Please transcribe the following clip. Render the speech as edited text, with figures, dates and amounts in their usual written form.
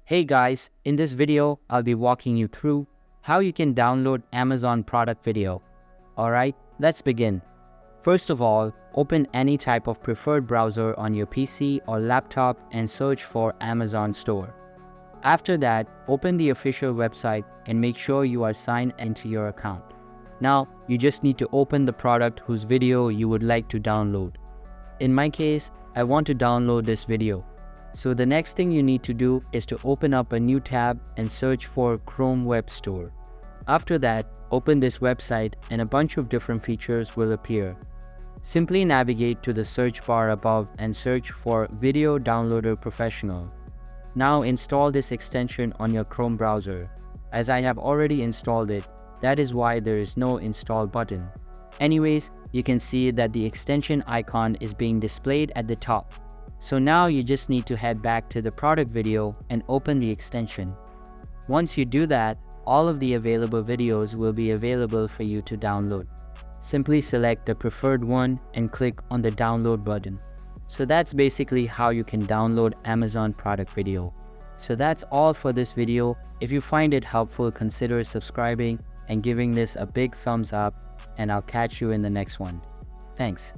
Hey guys, in this video, I'll be walking you through how you can download Amazon product video. Alright, let's begin. First of all, open any type of preferred browser on your PC or laptop and search for Amazon Store. After that, open the official website and make sure you are signed into your account. Now, you just need to open the product whose video you would like to download. In my case, I want to download this video. So the next thing you need to do is to open up a new tab and search for Chrome Web Store. After that, open this website and a bunch of different features will appear. Simply navigate to the search bar above and search for Video Downloader Professional. Now install this extension on your Chrome browser. As I have already installed it, that is why there is no install button. Anyways, you can see that the extension icon is being displayed at the top. So now you just need to head back to the product video and open the extension. Once you do that, all of the available videos will be available for you to download. Simply select the preferred one and click on the download button. So that's basically how you can download Amazon product video. So that's all for this video. If you find it helpful, consider subscribing and giving this a big thumbs up, and I'll catch you in the next one. Thanks.